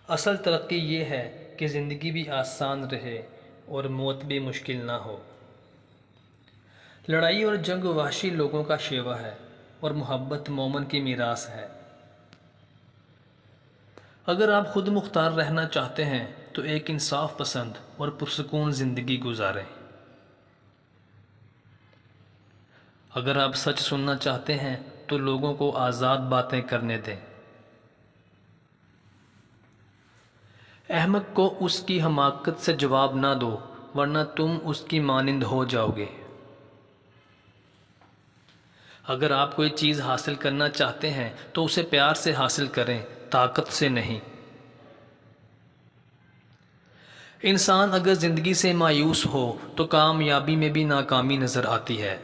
اصل ترقی یہ ہے کہ زندگی بھی آسان رہے اور موت بھی مشکل نہ ہو۔ لڑائی اور جنگ وحشی لوگوں کا شیوا ہے اور محبت مومن کی میراث ہے۔ اگر آپ خود مختار رہنا چاہتے ہیں تو ایک انصاف پسند اور پرسکون زندگی گزاریں۔ اگر آپ سچ سننا چاہتے ہیں تو لوگوں کو آزاد باتیں کرنے دیں۔ احمق کو اس کی حماقت سے جواب نہ دو ورنہ تم اس کی مانند ہو جاؤ گے۔ اگر آپ کوئی چیز حاصل کرنا چاہتے ہیں تو اسے پیار سے حاصل کریں، طاقت سے نہیں۔ انسان اگر زندگی سے مایوس ہو تو کامیابی میں بھی ناکامی نظر آتی ہے۔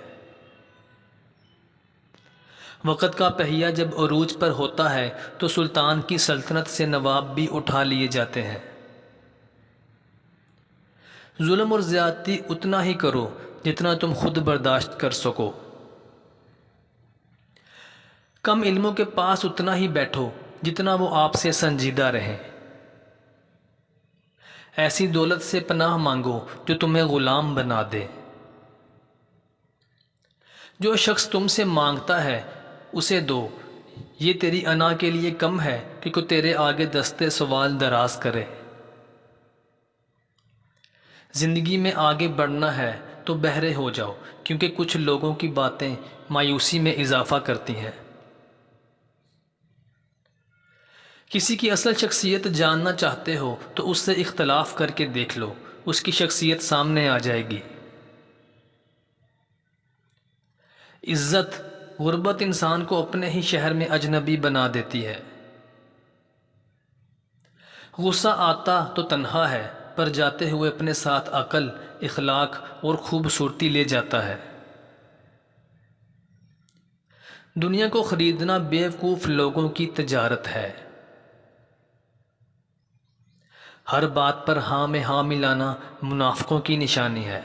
وقت کا پہیہ جب عروج پر ہوتا ہے تو سلطان کی سلطنت سے نواب بھی اٹھا لیے جاتے ہیں۔ ظلم اور زیادتی اتنا ہی کرو جتنا تم خود برداشت کر سکو۔ کم علموں کے پاس اتنا ہی بیٹھو جتنا وہ آپ سے سنجیدہ رہیں۔ ایسی دولت سے پناہ مانگو جو تمہیں غلام بنا دے۔ جو شخص تم سے مانگتا ہے اسے دو، یہ تیری انا کے لیے کم ہے کہ کوئی تیرے آگے دستے سوال دراز کرے۔ زندگی میں آگے بڑھنا ہے تو بہرے ہو جاؤ، کیونکہ کچھ لوگوں کی باتیں مایوسی میں اضافہ کرتی ہیں۔ کسی کی اصل شخصیت جاننا چاہتے ہو تو اس سے اختلاف کر کے دیکھ لو، اس کی شخصیت سامنے آ جائے گی۔ عزت، غربت انسان کو اپنے ہی شہر میں اجنبی بنا دیتی ہے۔ غصہ آتا تو تنہا ہے، پر جاتے ہوئے اپنے ساتھ عقل، اخلاق اور خوبصورتی لے جاتا ہے۔ دنیا کو خریدنا بیوقوف لوگوں کی تجارت ہے۔ ہر بات پر ہاں میں ہاں ملانا منافقوں کی نشانی ہے۔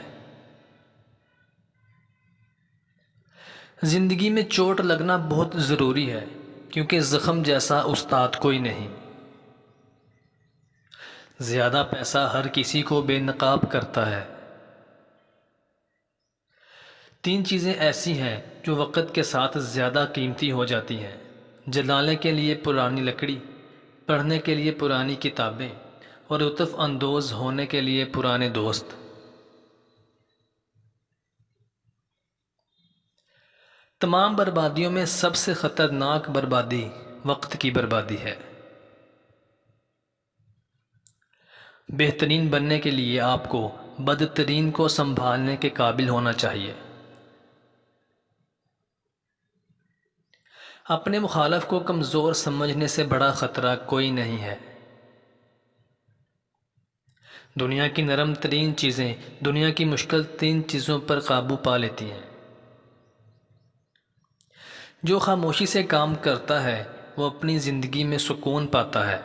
زندگی میں چوٹ لگنا بہت ضروری ہے، کیونکہ زخم جیسا استاد کوئی نہیں۔ زیادہ پیسہ ہر کسی کو بے نقاب کرتا ہے۔ 3 چیزیں ایسی ہیں جو وقت کے ساتھ زیادہ قیمتی ہو جاتی ہیں: جلانے کے لیے پرانی لکڑی، پڑھنے کے لیے پرانی کتابیں، اور لطف اندوز ہونے کے لیے پرانے دوست۔ تمام بربادیوں میں سب سے خطرناک بربادی وقت کی بربادی ہے۔ بہترین بننے کے لیے آپ کو بدترین کو سنبھالنے کے قابل ہونا چاہیے۔ اپنے مخالف کو کمزور سمجھنے سے بڑا خطرہ کوئی نہیں ہے۔ دنیا کی نرم ترین چیزیں دنیا کی مشکل ترین چیزوں پر قابو پا لیتی ہیں۔ جو خاموشی سے کام کرتا ہے وہ اپنی زندگی میں سکون پاتا ہے۔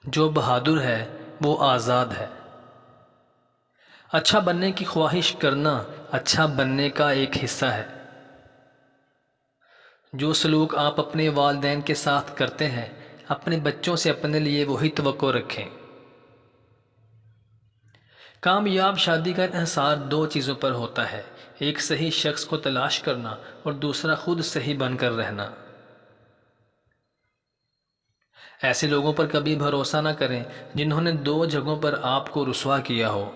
جو بہادر ہے وہ آزاد ہے۔ اچھا بننے کی خواہش کرنا اچھا بننے کا ایک حصہ ہے۔ جو سلوک آپ اپنے والدین کے ساتھ کرتے ہیں اپنے بچوں سے اپنے لیے وہی توقع رکھیں۔ کامیاب شادی کا انحصار 2 چیزوں پر ہوتا ہے: ایک صحیح شخص کو تلاش کرنا اور دوسرا خود صحیح بن کر رہنا۔ ایسے لوگوں پر کبھی بھروسہ نہ کریں جنہوں نے 2 جگہوں پر آپ کو رسوا کیا ہو۔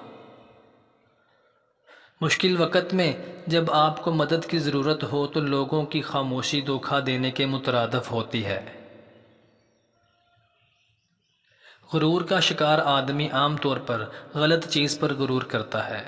مشکل وقت میں جب آپ کو مدد کی ضرورت ہو تو لوگوں کی خاموشی دھوکہ دینے کے مترادف ہوتی ہے۔ غرور کا شکار آدمی عام طور پر غلط چیز پر غرور کرتا ہے۔